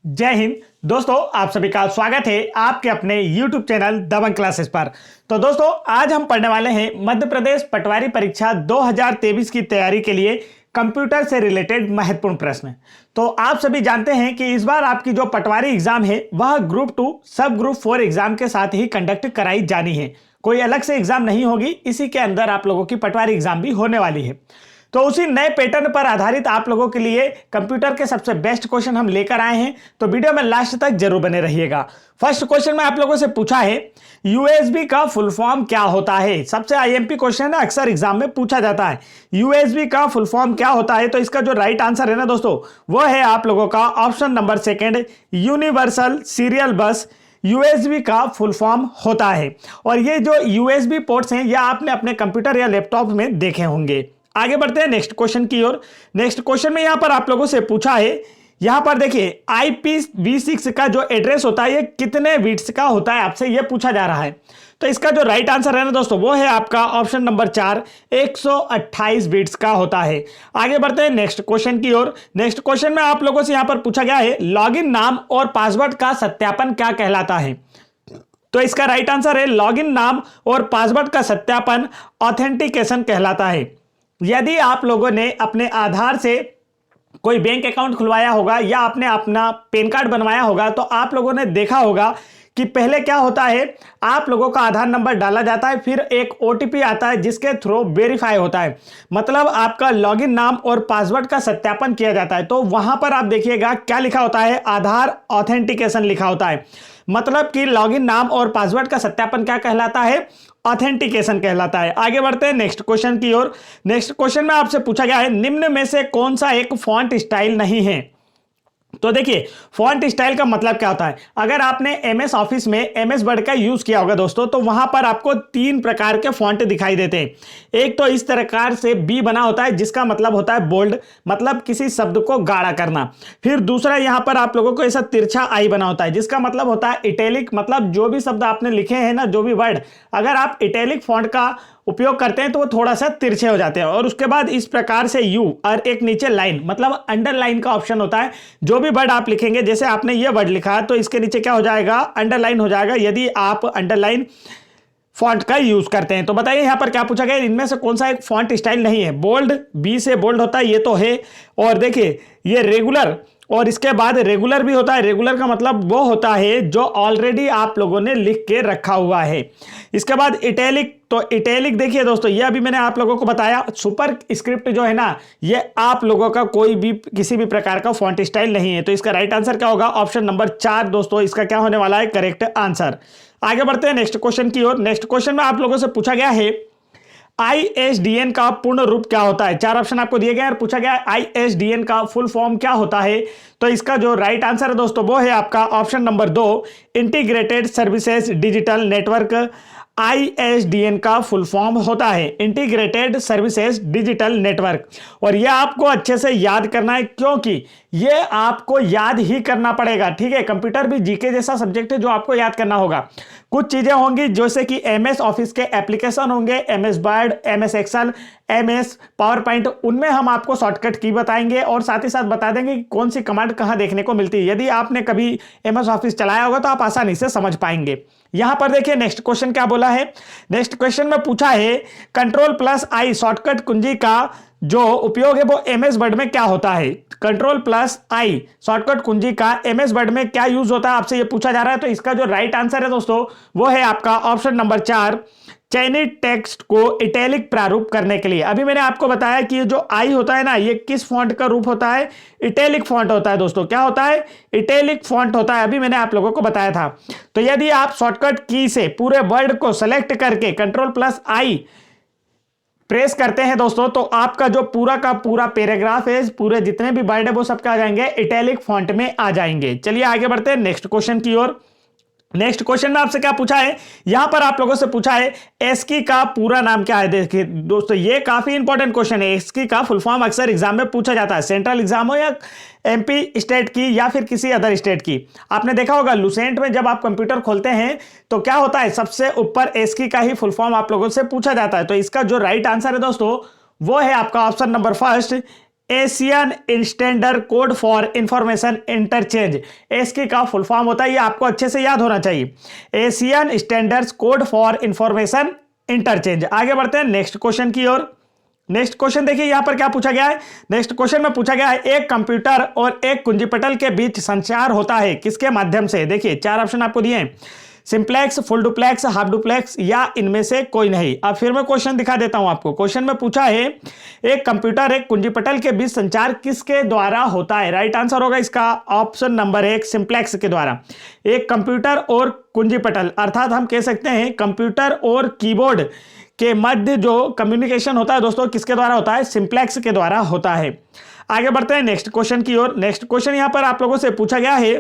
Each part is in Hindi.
जय हिंद दोस्तों, आप सभी का स्वागत है आपके अपने YouTube चैनल दबंग क्लासेस पर। तो दोस्तों, आज हम पढ़ने वाले हैं मध्य प्रदेश पटवारी परीक्षा 2023 की तैयारी के लिए कंप्यूटर से रिलेटेड महत्वपूर्ण प्रश्न। तो आप सभी जानते हैं कि इस बार आपकी जो पटवारी एग्जाम है वह ग्रुप 2 सब ग्रुप 4 एग्जाम के साथ ही कंडक्ट कराई जानी है। कोई अलग से एग्जाम नहीं होगी, इसी के अंदर आप लोगों की पटवारी एग्जाम भी होने वाली है। तो उसी नए पैटर्न पर आधारित आप लोगों के लिए कंप्यूटर के सबसे बेस्ट क्वेश्चन हम लेकर आए हैं, तो वीडियो में लास्ट तक जरूर बने रहिएगा। फर्स्ट क्वेश्चन में आप लोगों से पूछा है यूएसबी का फुल फॉर्म क्या होता है। सबसे आईएमपी क्वेश्चन है, अक्सर एग्जाम में पूछा जाता है यूएसबी का फुल फॉर्म क्या होता है। तो इसका जो राइट आंसर है ना दोस्तों, वो है आप लोगों का ऑप्शन नंबर 2 यूनिवर्सल सीरियल बस यूएसबी का फुल फॉर्म होता है। और ये जो यूएसबी पोर्ट्स हैं यह आपने अपने कंप्यूटर या लैपटॉप में देखे होंगे। आगे बढ़ते हैं नेक्स्ट क्वेश्चन की ओर। नेक्स्ट क्वेश्चन में यहां पर आप लोगों से पूछा है, यहां पर देखिए IPv6 का जो एड्रेस होता है ये कितने बिट्स का होता है, आपसे ये पूछा जा रहा है। तो इसका जो राइट आंसर है ना दोस्तों, वो है आपका ऑप्शन नंबर 4 128 बिट्स का होता है। आगे बढ़ते हैं नेक्स्ट क्वेश्चन की ओर। नेक्स्ट क्वेश्चन में आप लोगों से यहां पर पूछा गया है लॉगिन नाम और पासवर्ड का सत्यापन क्या कहलाता है। तो इसका राइट आंसर है लॉगिन नाम और पासवर्ड का सत्यापन ऑथेंटिकेशन कहलाता है। यदि आप लोगों ने अपने आधार से कोई बैंक अकाउंट खुलवाया होगा या आपने अपना पैन कार्ड बनवाया होगा, तो आप लोगों ने देखा होगा कि पहले क्या होता है, आप लोगों का आधार नंबर डाला जाता है, फिर एक OTP आता है जिसके थ्रू वेरीफाई होता है, मतलब आपका लॉगिन नाम और पासवर्ड का सत्यापन किया जाता है। तो वहां पर आप देखिएगा क्या लिखा होता है, आधार ऑथेंटिकेशन लिखा होता है। मतलब कि लॉगिन नाम और पासवर्ड का सत्यापन क्या कहलाता है, ऑथेंटिकेशन कहलाता है। आगे बढ़ते हैं नेक्स्ट क्वेश्चन की ओर। नेक्स्ट क्वेश्चन में आपसे पूछा गया है निम्न में से कौन सा एक फॉन्ट स्टाइल नहीं है। तो देखिए, फॉन्ट स्टाइल का मतलब क्या होता है, अगर आपने MS ऑफिस में MS वर्ड का यूज किया होगा दोस्तों, तो वहां पर आपको 3 प्रकार के फॉन्ट दिखाई देते हैं। एक तो इस प्रकार से B बना होता है जिसका मतलब होता है बोल्ड, मतलब किसी शब्द को गाढ़ा करना। फिर दूसरा यहां पर आप लोगों को ऐसा तिरछा I बना होता है जिसका मतलब होता है इटैलिक, मतलब जो भी शब्द आपने लिखे हैं ना, जो भी वर्ड, अगर आप इटैलिक फॉन्ट का उपयोग करते हैं तो वो थोड़ा सा तिरछे हो जाते हैं। और उसके बाद इस प्रकार से U और एक नीचे लाइन, मतलब अंडरलाइन का ऑप्शन होता है। जो भी वर्ड आप लिखेंगे, जैसे आपने ये वर्ड लिखा तो इसके नीचे क्या हो जाएगा, अंडरलाइन हो जाएगा, यदि आप अंडरलाइन फॉन्ट का यूज करते हैं। तो बताइए यहां पर क्या पूछा गया, इनमें से कौन सा एक फॉन्ट स्टाइल नहीं है। बोल्ड, B से बोल्ड होता है, ये तो है। और देखिए ये रेगुलर, और इसके बाद रेगुलर भी होता है। रेगुलर का मतलब वो होता है जो ऑलरेडी आप लोगों ने लिख के रखा हुआ है। इसके बाद इटैलिक, तो इटैलिक देखिए दोस्तों, ये अभी मैंने आप लोगों को बताया, सुपर स्क्रिप्ट जो है ना, ये आप लोगों का कोई भी किसी भी प्रकार का फॉन्ट स्टाइल नहीं है। तो इसका राइट आंसर क्या होगा, ऑप्शन नंबर 4 दोस्तों, इसका क्या होने वाला है, करेक्ट आंसर। आगे बढ़ते हैं नेक्स्ट क्वेश्चन की ओर। नेक्स्ट क्वेश्चन में आप लोगों से पूछा गया है ISDN का पूर्ण रूप क्या होता है। 4 ऑप्शन आपको दिए गए और पूछा गया ISDN का फुल फॉर्म क्या होता है। तो इसका जो राइट आंसर है दोस्तों, वो है आपका option number 2 integrated services digital network. ISDN का फुल फॉर्म होता है इंटीग्रेटेड सर्विसेज डिजिटल नेटवर्क। और यह आपको अच्छे से याद करना है, क्योंकि ये आपको याद ही करना पड़ेगा, ठीक है। कंप्यूटर भी जीके जैसा सब्जेक्ट है जो आपको याद करना होगा। कुछ चीजें होंगी जैसे कि MS ऑफिस के एप्लीकेशन होंगे, MS Word, MS Excel, MS PowerPoint, उनमें हम आपको शॉर्टकट की बताएंगे और साथ ही साथ बता देंगे कि कौन सी कमांड कहां देखने को मिलती है। यदि आपने कभी MS ऑफिस चलाया होगा तो आप आसानी से समझ पाएंगे। यहां पर देखिए नेक्स्ट क्वेश्चन क्या बोला है। नेक्स्ट क्वेश्चन में पूछा है Ctrl+I शॉर्टकट कुंजी का जो उपयोग है वो MS वर्ड में क्या होता है। Ctrl+I शॉर्टकट कुंजी का MS वर्ड में क्या यूज होता है, आपसे ये पूछा जा रहा है। तो इसका जो राइट आंसर है दोस्तों, वो है आपका ऑप्शन नंबर 4 चयनित टेक्स्ट को इटैलिक प्रारूप करने के लिए। अभी मैंने आपको बताया कि ये जो I होता है ना, ये किस फॉन्ट का रूप होता है, इटैलिक फॉन्ट होता है दोस्तों। क्या होता है, इटैलिक फॉन्ट होता है, अभी मैंने आप लोगों को बताया था। तो यदि आप शॉर्टकट की से पूरे वर्ड को सेलेक्ट करके Ctrl+I प्रेस करते हैं दोस्तों, तो आपका जो पूरा का पूरा पैराग्राफ है, पूरे जितने भी वर्ड है वो सब क्या आ जाएंगे, इटैलिक फॉन्ट में आ जाएंगे। चलिए आगे बढ़ते हैं नेक्स्ट क्वेश्चन की ओर। नेक्स्ट क्वेश्चन में आपसे क्या पूछा है, यहां पर आप लोगों से पूछा है एस्की का पूरा नाम क्या है। देखिए दोस्तों, ये काफी इंपॉर्टेंट क्वेश्चन है। एस्की का फुल फॉर्म अक्सर एग्जाम में पूछा जाता है, सेंट्रल एग्जाम हो या MP स्टेट की या फिर किसी अदर स्टेट की। आपने देखा होगा लुसेंट में जब आप कंप्यूटर खोलते हैं तो क्या होता है, सबसे ऊपर एस्की का ही फुल फॉर्म आप लोगों से पूछा जाता है। तो इसका जो राइट आंसर है दोस्तों, वो है आपका option number 1 Asian standard code for information interchange, ASCII का फुल फॉर्म होता है, ये आपको अच्छे से याद होना चाहिए, Asian standard code for information interchange. आगे बढ़ते हैं नेक्स्ट क्वेश्चन की ओर। नेक्स्ट क्वेश्चन देखिए यहां पर क्या पूछा गया है। नेक्स्ट क्वेश्चन में पूछा गया है एक कंप्यूटर और एक कुंजी पटल के बीच संचार होता है किसके माध्यम से। देखिए 4 ऑप्शन आपको दिए हैं, simplex, full duplex, half duplex या इनमें से कोई नहीं। अब फिर मैं क्वेश्चन दिखा देता हूं आपको। क्वेश्चन में पूछा है एक कंप्यूटर एक कुंजी पटल के बीच संचार किसके द्वारा होता है। राइट आंसर होगा इसका ऑप्शन नंबर 1 सिंप्लेक्स के द्वारा। एक कंप्यूटर और कुंजी पटल अर्थात हम कह सकते हैं कंप्यूटर और कीबोर्ड के मध्य जो कम्युनिकेशन होता है दोस्तों किसके द्वारा होता है, सिंप्लेक्स के द्वारा होता है। आगे बढ़ते हैं नेक्स्ट क्वेश्चन की ओर। नेक्स्ट क्वेश्चन यहां पर आप लोगों से पूछा गया है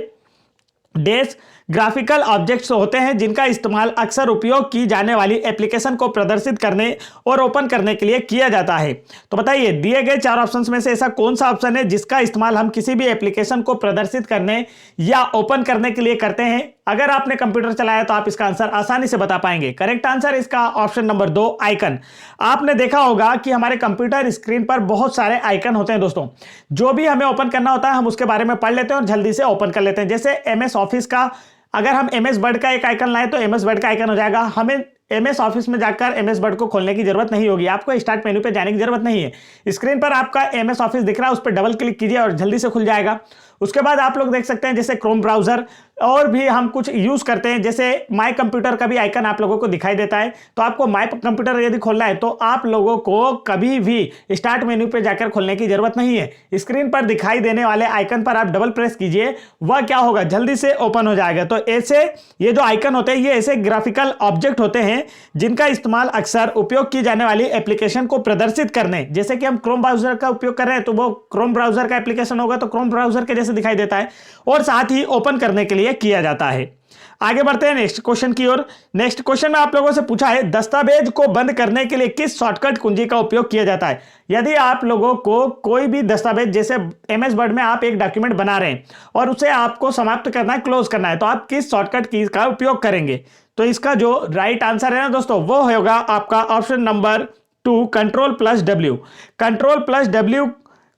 डैश ग्राफिकल ऑब्जेक्ट्स होते हैं जिनका इस्तेमाल अक्सर उपयोग की जाने वाली एप्लीकेशन को प्रदर्शित करने और ओपन करने के लिए किया जाता है। तो बताइए दिए गए 4 ऑप्शंस में से ऐसा कौन सा ऑप्शन है जिसका इस्तेमाल हम किसी भी एप्लीकेशन को प्रदर्शित करने या ओपन करने के लिए करते हैं। अगर आपने कंप्यूटर चलाया तो आप इसका आंसर आसानी से बता पाएंगे। करेक्ट आंसर इसका ऑप्शन नंबर 2 आइकन। आपने देखा होगा कि हमारे कंप्यूटर स्क्रीन पर बहुत सारे आइकन होते हैं दोस्तों, जो भी हमें ओपन करना होता है हम उसके बारे में पढ़ लेते हैं और जल्दी से ओपन कर लेते हैं। जैसे एमएस ऑफिस का अगर हम एमएस वर्ड का एक आइकन लाएं तो एमएस वर्ड का आइकन हो जाएगा। हमें एमएस ऑफिस में जाकर एमएस वर्ड को खोलने की जरूरत नहीं होगी, आपको स्टार्ट मेन्यू पे जाने की जरूरत नहीं है। स्क्रीन पर आपका एमएस ऑफिस दिख रहा है, उस पर डबल क्लिक कीजिए और जल्दी से खुल जाएगा। उसके बाद आप लोग देख सकते हैं जैसे क्रोम ब्राउजर और भी हम कुछ यूज करते हैं, जैसे माय कंप्यूटर का भी आइकन आप लोगों को दिखाई देता है। तो आपको माय कंप्यूटर यदि खोलना है तो आप लोगों को कभी भी स्टार्ट मेन्यू पे जाकर खोलने की जरूरत नहीं है। स्क्रीन पर दिखाई देने वाले आइकन पर आप डबल प्रेस कीजिए, वह क्या होगा जल्दी से ओपन हो जाएगा। तो ऐसे ये जो आइकन होते हैं ये ऐसे ग्राफिकल ऑब्जेक्ट होते हैं जिनका इस्तेमाल अक्सर उपयोग की जाने वाली एप्लीकेशन को प्रदर्शित करने, जैसे कि हम क्रोम ब्राउजर का उपयोग कर रहे हैं तो वो क्रोम ब्राउजर का एप्लीकेशन होगा तो क्रोम ब्राउजर के जैसे दिखाई देता है, और साथ ही ओपन करने के लिए किया जाता है। आगे बढ़ते हैं नेक्स्ट क्वेश्चन की ओर। नेक्स्ट क्वेश्चन में आप लोगों से पूछा है दस्तावेज को बंद करने के लिए किस शॉर्टकट कुंजी का उपयोग किया जाता है। यदि आप लोगों को कोई भी दस्तावेज जैसे एमएस वर्ड में आप एक डॉक्यूमेंट बना रहे हैं और उसे आपको समाप्त करना है, क्लोज करना है, तो आप किस शॉर्टकट की का उपयोग करेंगे। तो इसका जो राइट आंसर है ना दोस्तों वो होगा आपका ऑप्शन नंबर 2 Ctrl+W। Ctrl+W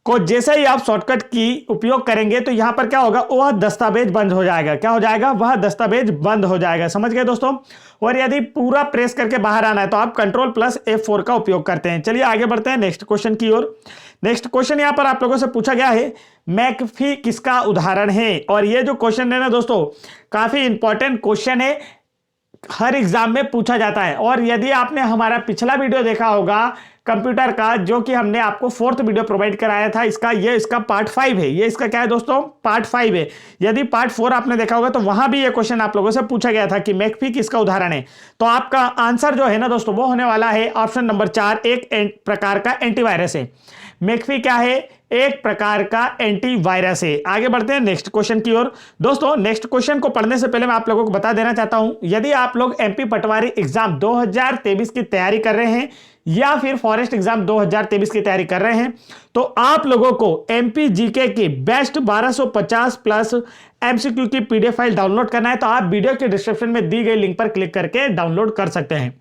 को जैसे ही आप शॉर्टकट की उपयोग करेंगे तो यहां पर क्या होगा, वह दस्तावेज बंद हो जाएगा। क्या हो जाएगा, वह दस्तावेज बंद हो जाएगा। समझ गए दोस्तों। और यदि पूरा प्रेस करके बाहर आना है तो आप Ctrl+F4 का उपयोग करते हैं। चलिए आगे बढ़ते हैं नेक्स्ट क्वेश्चन की ओर। नेक्स्ट क्वेश्चन यहां पर आप लोगों से पूछा गया है मैकफी किसका उदाहरण है। और ये जो क्वेश्चन है ना दोस्तों काफी इंपॉर्टेंट क्वेश्चन है, हर एग्जाम में पूछा जाता है। और यदि आपने हमारा पिछला वीडियो देखा होगा कंप्यूटर का, जो कि हमने आपको 4th वीडियो प्रोवाइड कराया था, इसका पार्ट 5 है। ये इसका क्या है दोस्तों, पार्ट 5 है। यदि पार्ट 4 आपने देखा होगा तो वहां भी ये क्वेश्चन आप लोगों से पूछा गया था कि मैकफी किसका उदाहरण है। तो आपका आंसर जो है ना दोस्तों वो होने वाला है ऑप्शन नंबर 4, एक प्रकार का एंटीवायरस है। मैकफी क्या है, एक प्रकार का एंटीवायरस है। आगे बढ़ते हैं नेक्स्ट क्वेश्चन की ओर। दोस्तों नेक्स्ट क्वेश्चन को पढ़ने से पहले मैं आप लोगों को बता देना चाहता हूं, यदि आप लोग एमपी पटवारी एग्जाम 2023 की तैयारी कर रहे हैं या फिर फॉरेस्ट एग्जाम 2023 की तैयारी कर रहे हैं तो आप लोगों को एमपी जीके की बेस्ट 1250 प्लस एमसीक्यू की पीडीएफ फाइल डाउनलोड करना है तो आप वीडियो के डिस्क्रिप्शन में दी गई लिंक पर क्लिक करके डाउनलोड कर सकते हैं।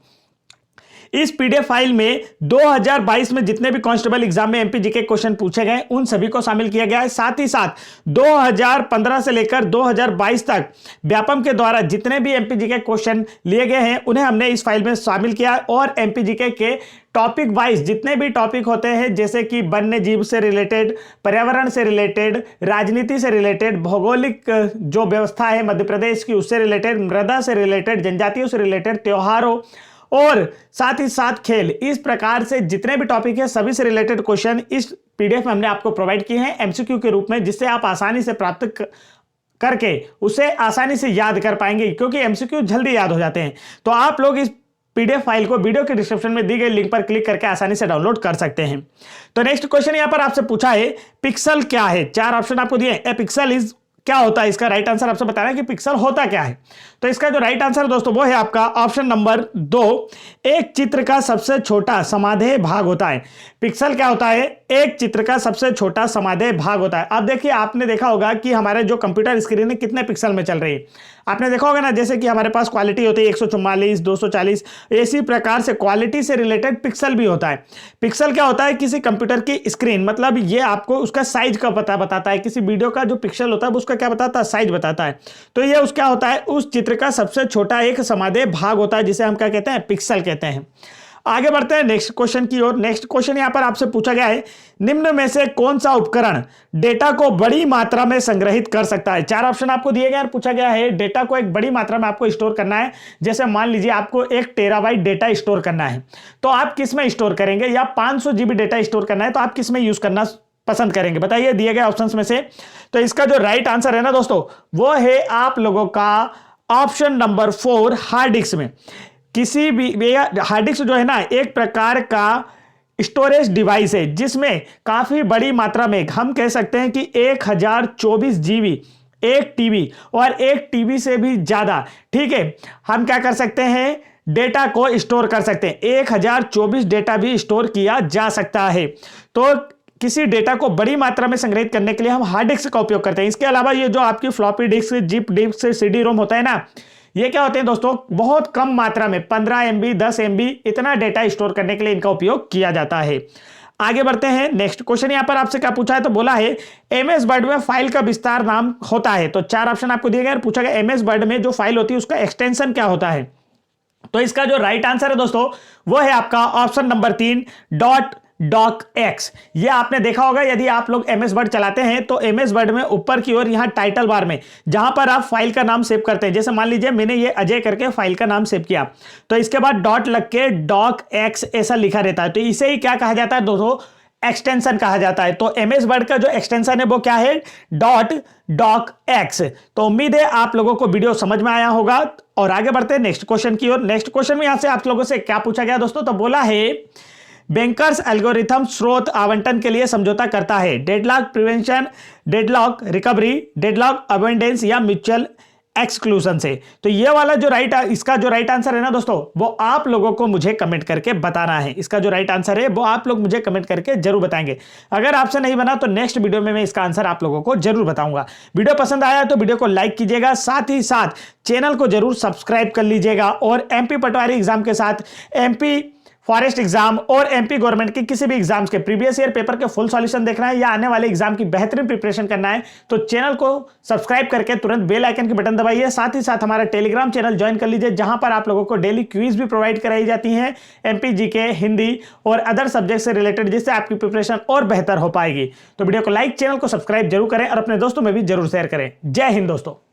इस पीडीएफ फाइल में 2022 में जितने भी कांस्टेबल एग्जाम में एमपी जीके क्वेश्चन पूछे गए उन सभी को शामिल किया गया है। साथ ही साथ 2015 से लेकर 2022 तक व्यापम के द्वारा जितने भी एमपी जीके क्वेश्चन लिए गए हैं उन्हें हमने इस फाइल में शामिल किया। और एमपी जीके के टॉपिक वाइज जितने भी टॉपिक होते हैं जैसे कि वन्य जीव से रिलेटेड, पर्यावरण से रिलेटेड, राजनीति से रिलेटेड, भौगोलिक जो व्यवस्था है मध्य प्रदेश की उससे रिलेटेड, मृदा से रिलेटेड, जनजातियों से रिलेटेड, त्योहारों और साथ ही साथ खेल, इस प्रकार से जितने भी टॉपिक है सभी से रिलेटेड क्वेश्चन इस पीडीएफ में हमने आपको प्रोवाइड किए हैं एमसीक्यू के रूप में, जिससे आप आसानी से प्राप्त करके उसे आसानी से याद कर पाएंगे, क्योंकि एमसीक्यू जल्दी याद हो जाते हैं। तो आप लोग इस पीडीएफ फाइल को वीडियो के डिस्क्रिप्शन में दी गई लिंक पर क्लिक करके आसानी से डाउनलोड कर सकते हैं। तो नेक्स्ट क्वेश्चन यहां पर आपसे पूछा है पिक्सल क्या है। 4 ऑप्शन आपको दिए। ए पिक्सल इज क्या होता है, इसका राइट आंसर आपसे बताना है कि पिक्सल होता क्या है। तो इसका जो राइट आंसर दोस्तों वो है आपका ऑप्शन नंबर 2, एक चित्र का सबसे छोटा समादेय भाग होता है। पिक्सल क्या होता है, एक चित्र का सबसे छोटा समादेय भाग होता है। अब देखिए, आपने देखा होगा कि हमारे जो कंप्यूटर स्क्रीन है कितने पिक्सल में चल रही है। आपने देखा होगा ना, जैसे कि हमारे पास क्वालिटी होती है 144, 240, इसी प्रकार से क्वालिटी से रिलेटेड पिक्सल भी होता है। पिक्सल क्या होता है, किसी कंप्यूटर की स्क्रीन, मतलब ये आपको उसका साइज का पता बताता है। किसी वीडियो का जो पिक्सल होता है उसका क्या बताता है, साइज बताता है। तो ये उस क्या होता है, उस चित्र का सबसे छोटा एक समादेय भाग होता है, जिसे हम क्या कहते हैं, पिक्सल कहते हैं। आगे बढ़ते हैं नेक्स्ट क्वेश्चन की ओर। नेक्स्ट क्वेश्चन यहां पर आपसे पूछा गया है, निम्न में से कौन सा उपकरण डेटा को बड़ी मात्रा में संग्रहित कर सकता है। 4 ऑप्शन आपको दिए गए और पूछा गया है डेटा को एक बड़ी मात्रा में आपको स्टोर करना है। जैसे मान लीजिए आपको 1 टेराबाइट डेटा स्टोर करना है, तो आप किस में स्टोर करेंगे, या 500 GB डेटा स्टोर करना है तो आप किस में यूज करना पसंद करेंगे, बताइए दिए गए ऑप्शंस में से। तो इसका जो राइट आंसर है ना दोस्तों, वो है आप लोगों का ऑप्शन नंबर 4, हार्ड डिस्क में। किसी भी हार्ड डिस्क जो है ना, एक प्रकार का स्टोरेज डिवाइस है जिसमें काफी बड़ी मात्रा में, हम कह सकते हैं कि 1024 GB एक टीबी और एक टीबी से भी ज्यादा, ठीक है, हम क्या कर सकते हैं, डेटा को स्टोर कर सकते हैं। 1024 डेटा भी स्टोर किया जा सकता है। तो किसी डेटा को बड़ी मात्रा में संग्रहित करने के लिए हम हार्ड डिस्क का उपयोग करते हैं। इसके अलावा ये जो आपकी floppy disk, zip disk, CD रोम होता है ना, ये क्या होते हैं दोस्तों, बहुत कम मात्रा में 15 MB 10 MB इतना डेटा स्टोर करने के लिए इनका उपयोग किया जाता है। आगे बढ़ते हैं। नेक्स्ट क्वेश्चन यहां पर आपसे क्या पूछा है, तो बोला है MS वर्ड में फाइल का विस्तार नाम होता है। तो 4 ऑप्शन आपको दिए गए और पूछा गया MS वर्ड में जो फाइल होती है उसका एक्सटेंशन क्या होता है। तो इसका जो राइट आंसर है दोस्तों वो है आपका ऑप्शन नंबर 3, .docx। ये आपने देखा होगा, यदि आप लोग MS वर्ड चलाते हैं तो MS वर्ड में ऊपर की ओर यहां टाइटल बार में जहां पर आप फाइल का नाम सेव करते हैं, जैसे मान लीजिए मैंने ये अजय करके फाइल का नाम सेव किया, तो इसके बाद डॉट लग के docx ऐसा लिखा रहता है। तो इसे ही क्या कहा जाता है दोस्तों, एक्सटेंशन कहा जाता है। तो MS वर्ड का जो एक्सटेंशन है वो क्या है, .docx। तो उम्मीद है आप लोगों को वीडियो समझ में आया होगा। और आगे बढ़ते हैं नेक्स्ट क्वेश्चन की ओर। नेक्स्ट क्वेश्चन में यहां से आप लोगों से क्या पूछा गया दोस्तों, तो बोला है बैंकर्स एल्गोरिथम स्रोत आवंटन के लिए समझौता करता है, deadlock prevention, deadlock recovery, deadlock abundance या म्यूचुअल एक्सक्लूजन से। तो ये वाला जो इसका जो राइट आंसर है ना दोस्तों, वो आप लोगों को मुझे कमेंट करके बताना है। इसका जो राइट आंसर है वो आप लोग मुझे कमेंट करके जरूर बताएंगे। अगर आपसे नहीं बना तो नेक्स्ट वीडियो में मैं इसका आंसर आप लोगों को जरूर बताऊंगा। वीडियो पसंद आया तो वीडियो को लाइक कीजिएगा, साथ ही साथ चैनल को जरूर सब्सक्राइब कर लीजिएगा। और MP पटवारी एग्जाम के साथ MP फॉरेस्ट एग्जाम और MP गवर्नमेंट के किसी भी एग्जाम्स के प्रीवियस ईयर पेपर के फुल सॉल्यूशन देखना है या आने वाले एग्जाम की बेहतरीन प्रिपरेशन करना है तो चैनल को सब्सक्राइब करके तुरंत बेल आइकन की बटन दबाइए। साथ ही साथ हमारा टेलीग्राम चैनल ज्वाइन कर लीजिए, जहां पर आप लोगों को डेली क्विज भी प्रोवाइड कराई जाती हैं, MP GK, हिंदी और अदर सब्जेक्ट से रिलेटेड, जिससे आपकी प्रिपरेशन और बेहतर हो पाएगी। तो वीडियो को लाइक, चैनल को सब्सक्राइब जरूर करें और अपने दोस्तों में भी जरूर शेयर करें। जय हिंद दोस्तों।